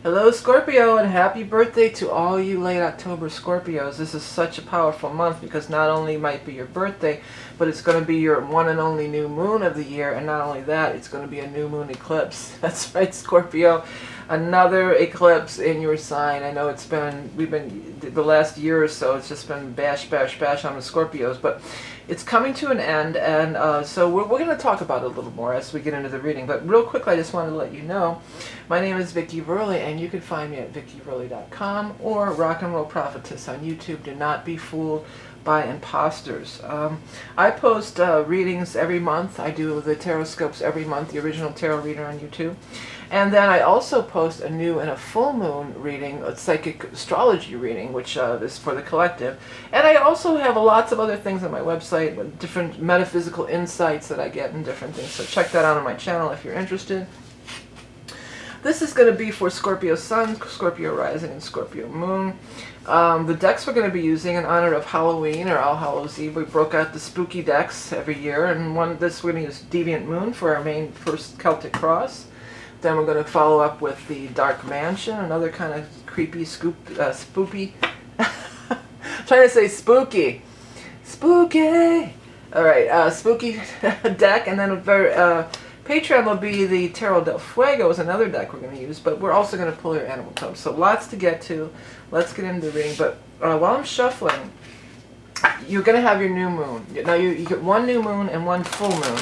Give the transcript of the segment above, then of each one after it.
Hello Scorpio, and happy birthday to all you late October Scorpios. This is such a powerful month because not only might be your birthday, but it's going to be your one and only new moon of the year, and not only that, it's going to be a new moon eclipse. That's right, Scorpio. Another eclipse in your sign. I know we've been the last year or so, it's just been bash, bash, bash on the Scorpios, but it's coming to an end, and so we're going to talk about it a little more as we get into the reading. But real quickly, I just wanted to let you know, my name is Vickieverlie, and you can find me at vickieverlie.com or Rock and Roll Prophetess on YouTube. Do not be fooled by imposters. I post readings every month. I do the taroscopes every month, the original tarot reader on YouTube. And then I also post a new and a full moon reading, a psychic astrology reading, which is for the collective. And I also have lots of other things on my website, with different metaphysical insights that I get and different things. So check that out on my channel if you're interested. This is going to be for Scorpio Sun, Scorpio Rising, and Scorpio Moon. The decks we're going to be using in honor of Halloween or All Hallows Eve. We broke out the spooky decks every year, and we're going to use Deviant Moon for our main first Celtic cross. Then we're going to follow up with the Dark Mansion, another kind of creepy, spoopy. Trying to say spooky. Spooky! Alright, spooky deck, and then Patreon will be the Tarot del Fuego is another deck we're going to use, but we're also going to pull your animal totem. So lots to get to. Let's get into the reading. But while I'm shuffling, you're going to have your new moon. Now you get one new moon and one full moon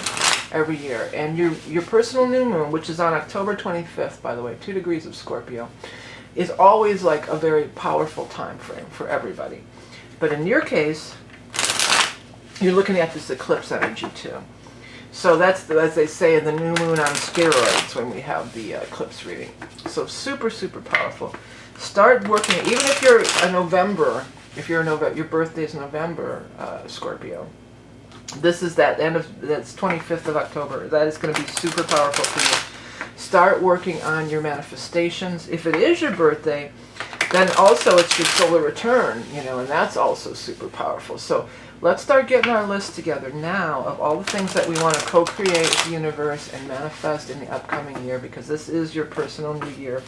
every year, and your personal new moon, which is on October 25th, by the way, 2 degrees of Scorpio, is always like a very powerful time frame for everybody. But in your case, you're looking at this eclipse energy too. So that's, as they say, the new moon on steroids when we have the eclipse reading. So super, super powerful. Start working, even if you're a November, your birthday is November, Scorpio. This is that's 25th of October. That is going to be super powerful for you. Start working on your manifestations. If it is your birthday, then also it's your solar return, and that's also super powerful. So let's start getting our list together now of all the things that we want to co-create with the universe and manifest in the upcoming year, because this is your personal new year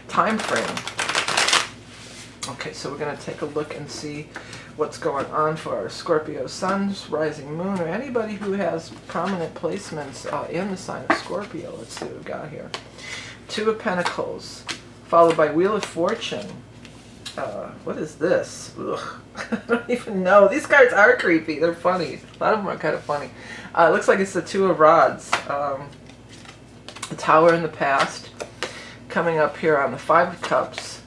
time frame. Okay, so we're going to take a look and see what's going on for our Scorpio Sun, Rising Moon, or anybody who has prominent placements in the sign of Scorpio. Let's see what we've got here. 2 of Pentacles, followed by Wheel of Fortune. What is this? Ugh. I don't even know. These cards are creepy. They're funny. A lot of them are kind of funny. It looks like it's the 2 of Rods. The Tower in the past. Coming up here on the 5 of Cups.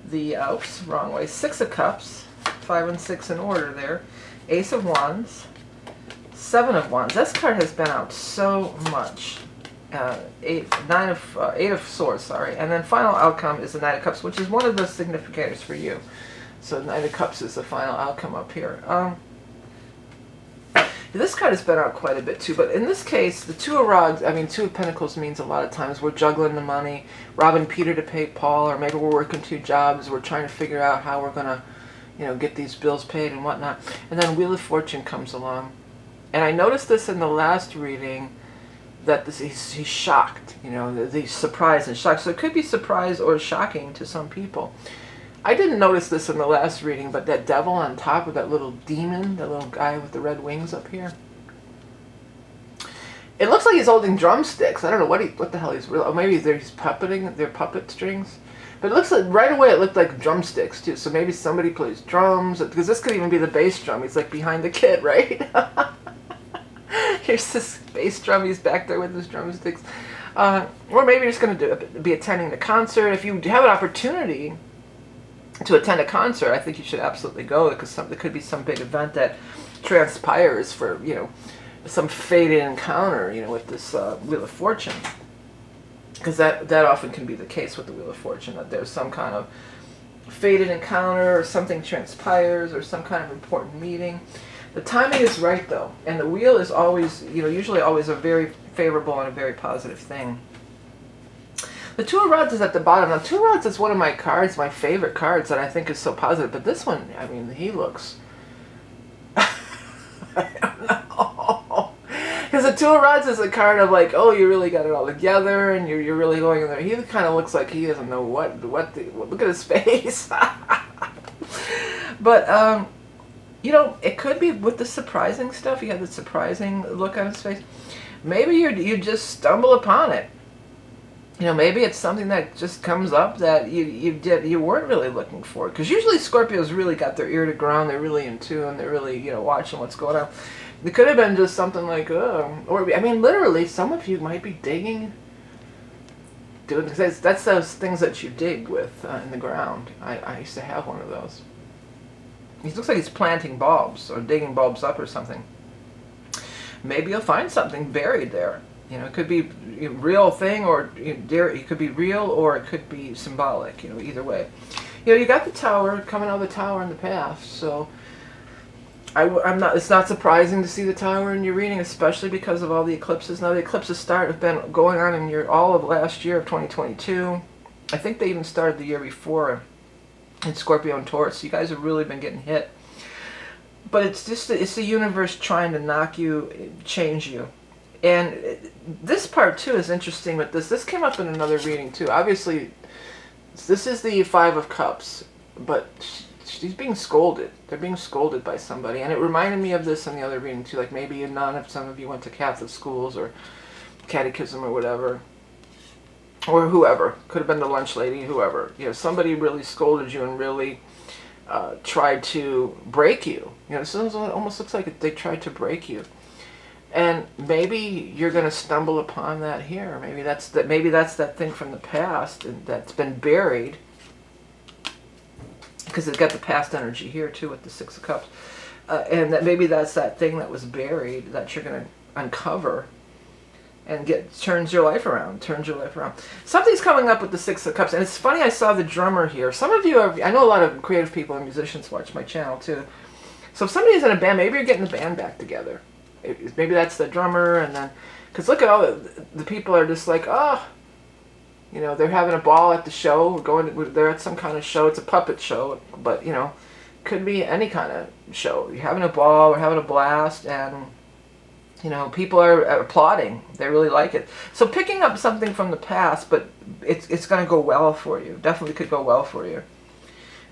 The, oops, wrong way. 6 of Cups. 5 and 6 in order there. Ace of Wands. 7 of Wands. This card has been out so much. 8 of Swords, sorry. And then final outcome is the Knight of Cups, which is one of the significators for you. So Knight of Cups is the final outcome up here. This card has been out quite a bit too, but in this case, the 2 of Rods, 2 of Pentacles means a lot of times we're juggling the money, robbing Peter to pay Paul, or maybe we're working 2 jobs, we're trying to figure out how we're going to, get these bills paid and whatnot. And then Wheel of Fortune comes along. And I noticed this in the last reading, that he's shocked, he's surprised and shocked. So it could be surprised or shocking to some people. I didn't notice this in the last reading, but that devil on top of that little demon, that little guy with the red wings up here, it looks like he's holding drumsticks. I don't know what the hell he's really, or maybe he's puppeting, they're puppet strings. But it looks like, right away it looked like drumsticks too. So maybe somebody plays drums, because this could even be the bass drum. He's like behind the kid, right? Here's this bass drum, he's back there with his drumsticks. Or maybe you're just going to be attending the concert. If you have an opportunity to attend a concert, I think you should absolutely go, because there could be some big event that transpires for, some fated encounter, with this Wheel of Fortune. Because that often can be the case with the Wheel of Fortune, that there's some kind of fated encounter, or something transpires, or some kind of important meeting. The timing is right, though, and the wheel is always, usually always a very favorable and a very positive thing. The 2 of Rods is at the bottom. Now, 2 of Rods is one of my cards, my favorite cards, that I think is so positive. But this one, he looks... I don't know. because the Two of Rods is a card of like, oh, you really got it all together, and you're really going in there. He kind of looks like he doesn't know look at his face. But you know, it could be with the surprising stuff. He had the surprising look on his face. Maybe you just stumble upon it. You know, maybe it's something that just comes up that you weren't really looking for. Because usually Scorpios really got their ear to ground. They're really in tune. They're really, you know, watching what's going on. It could have been just something like, or I mean, literally, some of you might be digging. That's those things that you dig with in the ground. I used to have one of those. He looks like he's planting bulbs or digging bulbs up or something. Maybe you'll find something buried there. You know, it could be a real thing, or it could be real, or it could be symbolic. You know, either way. You know, you got the Tower coming out of the Tower in the past, so I'm not. It's not surprising to see the Tower in your reading, especially because of all the eclipses. Now the eclipses have been going on in all of last year of 2022. I think they even started the year before in Scorpio and Taurus. So you guys have really been getting hit. But it's the universe trying to knock you, change you. And this part too is interesting with this. This came up in another reading too. Obviously, this is the Five of Cups, but she's being scolded. They're being scolded by somebody. And it reminded me of this in the other reading too. Like maybe some of you went to Catholic schools or catechism or whatever. Or whoever. Could have been the lunch lady, whoever. You know, somebody really scolded you and really tried to break you. You know, this almost looks like they tried to break you. And maybe you're going to stumble upon that here. Maybe that's that thing from the past that's been buried. Because it's got the past energy here too with the Six of Cups. And that maybe that's that thing that was buried that you're going to uncover and turns your life around. Something's coming up with the Six of Cups. And it's funny, I saw the drummer here. Some of you I know a lot of creative people and musicians watch my channel too. So if somebody's in a band, maybe you're getting the band back together. Maybe that's the drummer, and then, because look at all the people are just like, oh, you know, they're having a ball at the show, they're at some kind of show, it's a puppet show, but, you know, could be any kind of show. You're having a ball, we're having a blast, and, you know, people are applauding, they really like it. So picking up something from the past, but it's going to go well for you, definitely could go well for you.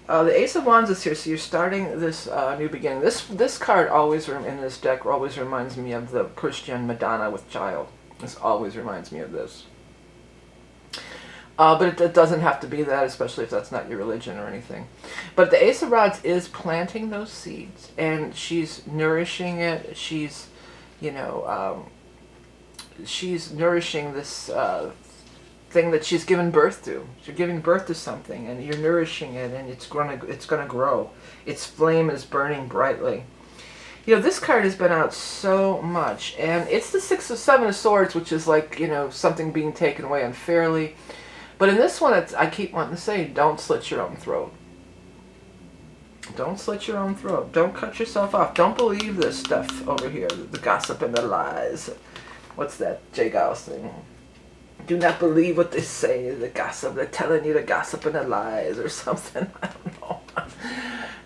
The Ace of Wands is here, so you're starting this new beginning. This card always, in this deck, always reminds me of the Christian Madonna with child. This always reminds me of this. But it doesn't have to be that, especially if that's not your religion or anything. But the Ace of Rods is planting those seeds, and she's nourishing it. She's, you know, she's nourishing this thing that she's given birth to. You're giving birth to something, and you're nourishing it, and it's gonna grow. Its flame is burning brightly. You know, this card has been out so much, and it's the Seven of Swords, which is like, you know, something being taken away unfairly. But in this one, I keep wanting to say, don't slit your own throat. Don't slit your own throat. Don't cut yourself off. Don't believe this stuff over here, the gossip and the lies. What's that Jay Giles thing? Do not believe what they say, the gossip. They're telling you the gossip and the lies or something. I don't know.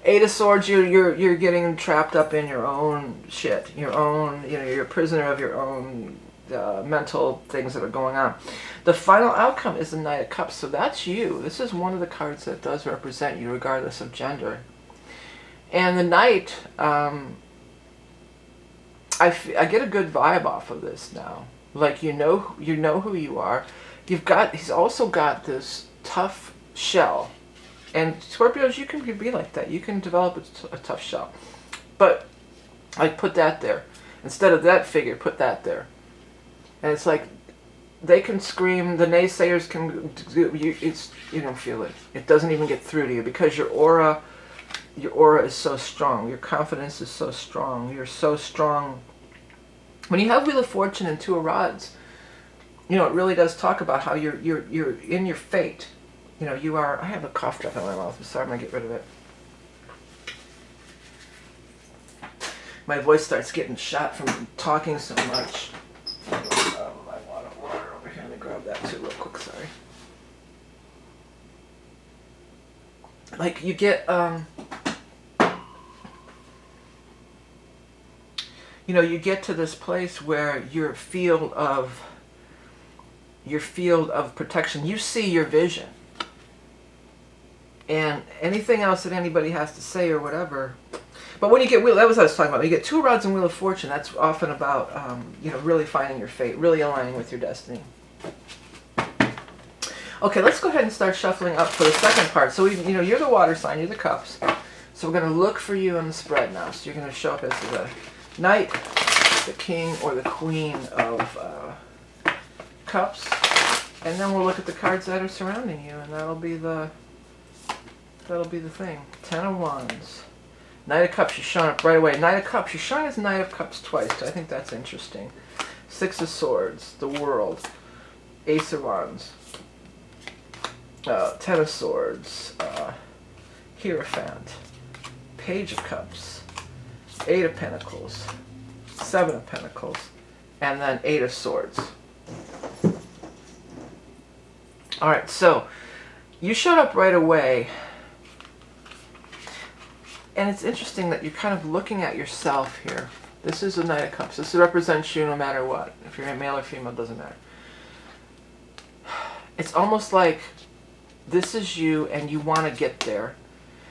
Eight of Swords, you're getting trapped up in your own shit. Your own, you know, you're a prisoner of your own mental things that are going on. The final outcome is the Knight of Cups, so that's you. This is one of the cards that does represent you regardless of gender. And the Knight, I get a good vibe off of this now. Like, you know who you are. He's also got this tough shell. And Scorpios, you can be like that. You can develop a tough shell. But, like, put that there. Instead of that figure, put that there. And it's like, they can scream, the naysayers can do, you don't feel it. It doesn't even get through to you because your aura is so strong. Your confidence is so strong. You're so strong. When you have Wheel of Fortune and Two of Rods, you know, it really does talk about how you're in your fate. You know, you are. I have a cough drop in my mouth. I'm sorry, I'm gonna get rid of it. My voice starts getting shot from talking so much. I want water over here. Let me grab that too real quick, sorry. Like, you get, you know, you get to this place where your field of protection, you see your vision. And anything else that anybody has to say or whatever. But when you get, that was what I was talking about. When you get 2 rods and Wheel of Fortune, that's often about, you know, really finding your fate, really aligning with your destiny. Okay, let's go ahead and start shuffling up for the second part. So, you know, you're the water sign, you're the cups. So we're going to look for you in the spread now. So you're going to show up as the Knight, the King, or the Queen of Cups. And then we'll look at the cards that are surrounding you, and that'll be the thing. 10 of Wands. Knight of Cups, you're showing up right away. Knight of Cups, you're showing as Knight of Cups twice. So I think that's interesting. 6 of Swords, the World. Ace of Wands. 10 of Swords. Hierophant. Page of Cups. 8 of Pentacles. 7 of Pentacles. And then 8 of Swords. Alright, so you showed up right away. And it's interesting that you're kind of looking at yourself here. This is a Knight of Cups. This represents you no matter what. If you're a male or female, it doesn't matter. It's almost like this is you and you want to get there.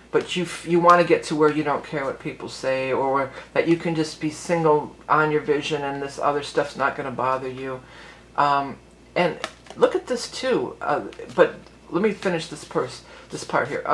But you want to get to where you don't care what people say, or that you can just be single on your vision and this other stuff's not going to bother you. And look at this too. But let me finish this part here.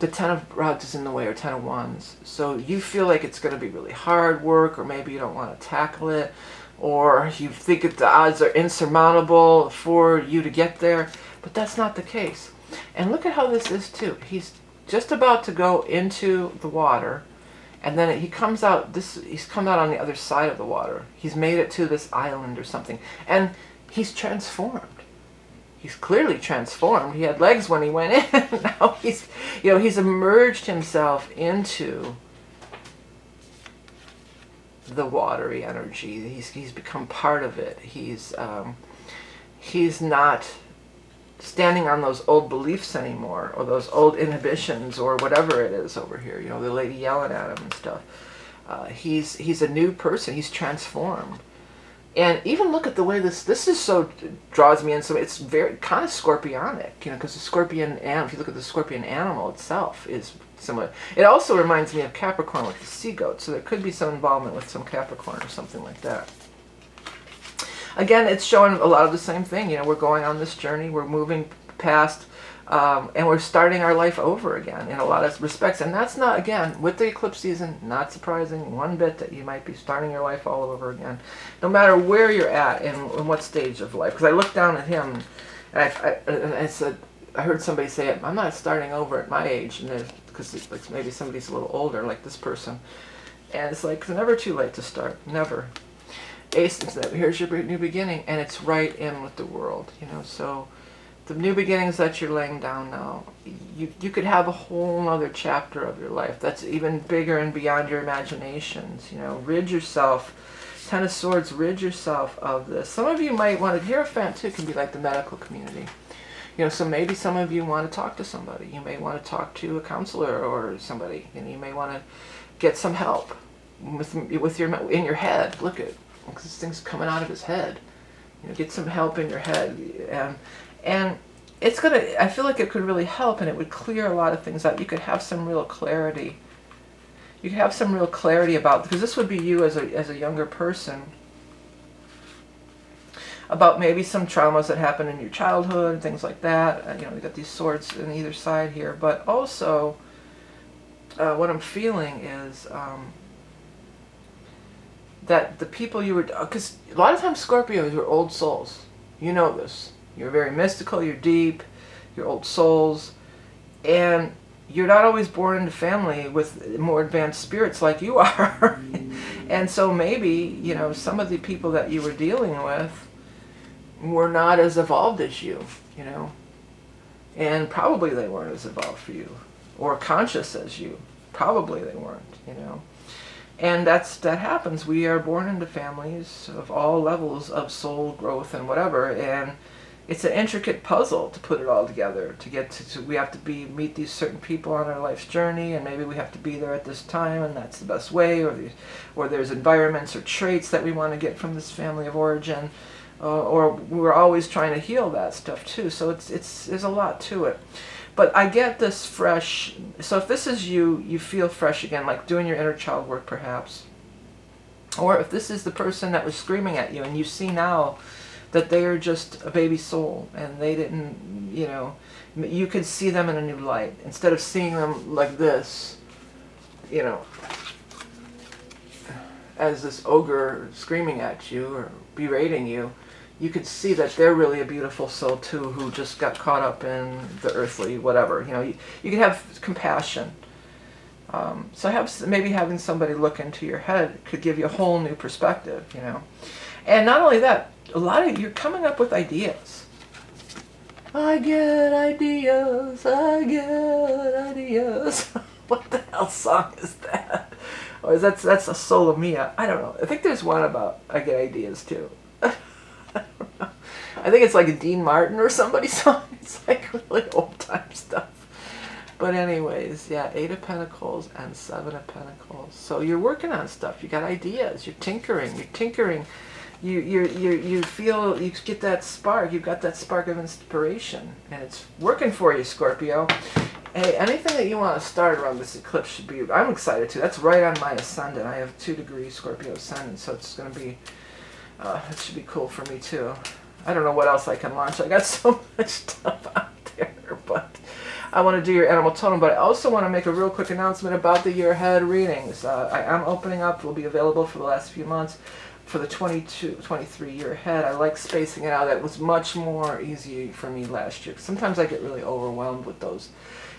The 10 of Rods is in the way, or 10 of Wands. So you feel like it's going to be really hard work, or maybe you don't want to tackle it, or you think that the odds are insurmountable for you to get there. But that's not the case. And look at how this is too. He's just about to go into the water, and then he comes out. He's come out on the other side of the water. He's made it to this island or something, and he's transformed. He's clearly transformed. He had legs when he went in. Now he's, you know, he's immersed himself into the watery energy. He's become part of it. He's not standing on those old beliefs anymore, or those old inhibitions, or whatever it is over here. You know, the lady yelling at him and stuff. He's a new person. He's transformed. And even look at the way this is so, draws me in. So it's very kind of scorpionic, you know, because the scorpion, and if you look at the scorpion animal itself, is similar. It also reminds me of Capricorn with the sea goat. So there could be some involvement with some Capricorn or something like that. Again, it's showing a lot of the same thing. You know, we're going on this journey. We're moving past, and we're starting our life over again in a lot of respects. And that's not, again, with the eclipse season, not surprising one bit that you might be starting your life all over again, no matter where you're at and in what stage of life. Because I looked down at him, and I said, I heard somebody say, I'm not starting over at my age, and because like maybe somebody's a little older, like this person. And it's like, it's never too late to start, never. Ace, here's your new beginning, and it's right in with the world, you know. So the new beginnings that you're laying down now, you could have a whole other chapter of your life that's even bigger and beyond your imaginations, you know. Rid yourself, 10 of Swords, rid yourself of this. Some of you might want to, Hierophant too can be like the medical community, you know. So maybe some of you want to talk to somebody. You may want to talk to a counselor or somebody, and you may want to get some help with your in your head. Look at, because this thing's coming out of his head. You know, get some help in your head, and it's gonna. I feel like it could really help, and it would clear a lot of things out. You could have some real clarity. You could have some real clarity about, because this would be you as a younger person, about maybe some traumas that happened in your childhood and things like that. You know, we got these swords on either side here, but also what I'm feeling is. That the people you were, because a lot of times Scorpios are old souls. You know this. You're very mystical, you're deep, you're old souls, and you're not always born into family with more advanced spirits like you are. And so maybe, you know, some of the people that you were dealing with were not as evolved as you, you know, and probably they weren't as evolved for you, or conscious as you. Probably they weren't, you know. And that happens. We are born into families of all levels of soul growth and whatever, and it's an intricate puzzle to put it all together, to get to we have to meet these certain people on our life's journey, and maybe we have to be there at this time, and that's the best way, or there's environments or traits that we want to get from this family of origin, or we're always trying to heal that stuff too. So there's a lot to it. But I get this fresh, so if this is you feel fresh again, like doing your inner child work perhaps, or if this is the person that was screaming at you and you see now that they are just a baby soul, and they didn't, you could see them in a new light. Instead of seeing them like this, as this ogre screaming at you or berating you, you could see that they're really a beautiful soul too, who just got caught up in the earthly whatever. You can have compassion. So maybe having somebody look into your head could give you a whole new perspective, And not only that, you're coming up with ideas. I get ideas. What the hell song is that? Or that's a Solo Mia? I don't know. I think there's one about I get ideas too. I don't know. I think it's like a Dean Martin or somebody's song. It's like really old time stuff. But anyways, yeah, 8 of Pentacles and 7 of Pentacles. So you're working on stuff. You got ideas. You're tinkering. You feel, you get that spark. You've got that spark of inspiration, and it's working for you, Scorpio. Hey, anything that you want to start around this eclipse should be, I'm excited too. That's right on my ascendant. I have 2 degrees Scorpio ascendant, so it's going to be, it should be cool for me too. I don't know what else I can launch. I got so much stuff out there, but I want to do your animal totem, but I also want to make a real quick announcement about the year ahead readings. I am opening up, will be available for the last few months for the 22-23 year ahead. I like spacing it out. That was much more easy for me last year. Sometimes I get really overwhelmed with those.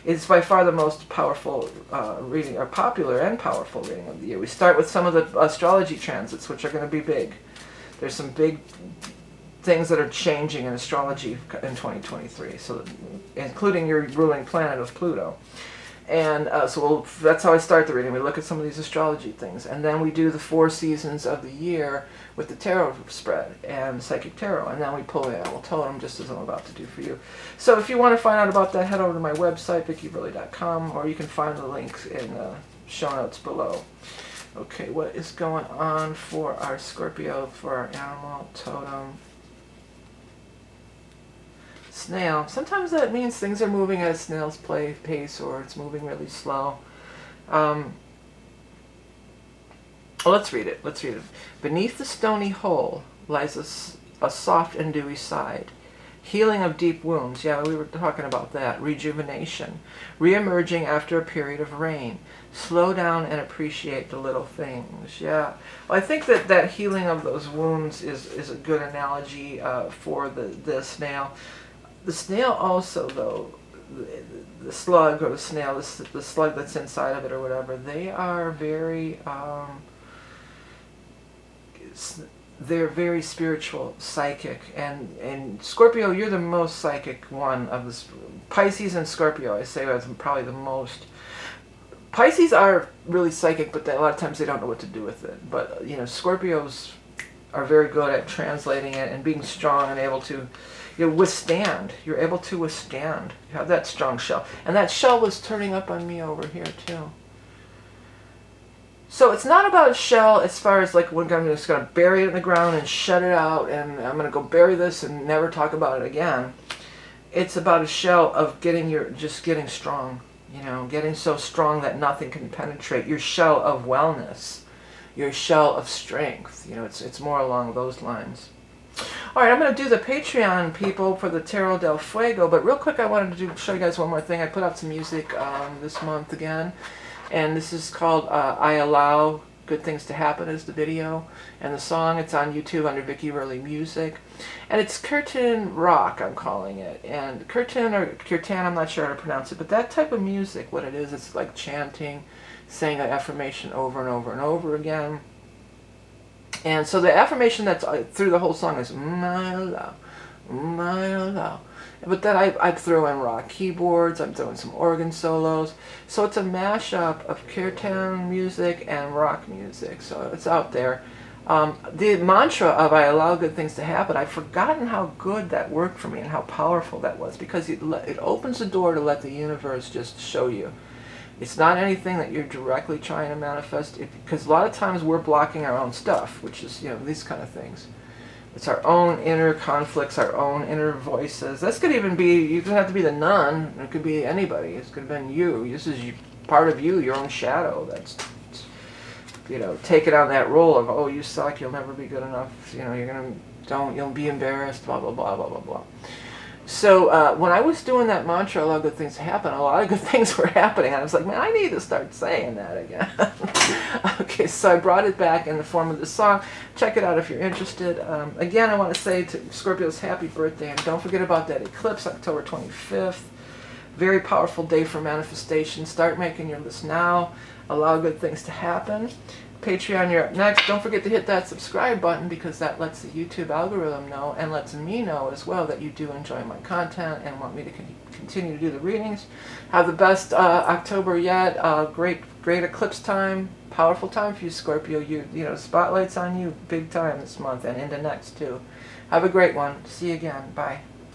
It's by far the most powerful reading, or popular and powerful reading of the year. We start with some of the astrology transits, which are going to be big. There's some big things that are changing in astrology in 2023, so including your ruling planet of Pluto. And that's how I start the reading. We look at some of these astrology things, and then we do the 4 seasons of the year with the tarot spread and psychic tarot, and then we pull the animal totem, just as I'm about to do for you. So if you want to find out about that, head over to my website, vickieverlie.com, or you can find the links in the show notes below. Okay, what is going on for our Scorpio, for our animal totem? Snail. Sometimes that means things are moving at a snail's pace, or it's moving really slow. Well, let's read it. Beneath the stony hole lies a soft and dewy side. Healing of deep wounds. Yeah, we were talking about that. Rejuvenation. Re-emerging after a period of rain. Slow down and appreciate the little things. Yeah. Well, I think that healing of those wounds is a good analogy for the snail. The snail also, though, the slug or the snail, the slug that's inside of it or whatever, they are very, they're very spiritual, psychic, and Scorpio, you're the most psychic one of this. Pisces and Scorpio, I say, are probably the most. Pisces are really psychic, but a lot of times they don't know what to do with it. But, Scorpios are very good at translating it and being strong and able to withstand. You're able to withstand. You have that strong shell. And that shell was turning up on me over here too. So it's not about a shell as far as like when I'm just going to bury it in the ground and shut it out and I'm going to go bury this and never talk about it again. It's about a shell of getting strong. Getting so strong that nothing can penetrate. Your shell of wellness. Your shell of strength. It's more along those lines. Alright, I'm going to do the Patreon, people, for the Tarot del Fuego, but real quick I wanted to show you guys one more thing. I put out some music this month again, and this is called I Allow Good Things to Happen is the video, and the song, it's on YouTube under Vickieverlie Music, and it's curtain rock, I'm calling it, and curtain or kirtan, I'm not sure how to pronounce it, but that type of music, what it is, it's like chanting, saying an affirmation over and over and over again. And so the affirmation that's through the whole song is I allow. But then I throw in rock keyboards, I'm throwing some organ solos. So it's a mashup of kirtan music and rock music. So it's out there. The mantra of I allow good things to happen, I've forgotten how good that worked for me and how powerful that was, because it opens the door to let the universe just show you. It's not anything that you're directly trying to manifest, because a lot of times we're blocking our own stuff, which is, these kind of things. It's our own inner conflicts, our own inner voices. This could even be, you don't have to be the nun, it could be anybody. It could have been you. This is part of you, your own shadow that's, taking on that role of, oh, you suck, you'll never be good enough, you'll be embarrassed, blah, blah, blah, blah, blah, blah. So when I was doing that mantra, a lot of good things happen, a lot of good things were happening. And I was like, man, I need to start saying that again. Okay, so I brought it back in the form of this song. Check it out if you're interested. Again, I want to say to Scorpios, happy birthday. And don't forget about that eclipse, October 25th. Very powerful day for manifestation. Start making your list now. Allow good things to happen. Patreon, you're up next. Don't forget to hit that subscribe button, because that lets the YouTube algorithm know and lets me know as well that you do enjoy my content and want me to continue to do the readings. Have the best October yet. Great eclipse time. Powerful time for you, Scorpio. Spotlight's on you big time this month and into next too. Have a great one. See you again. Bye.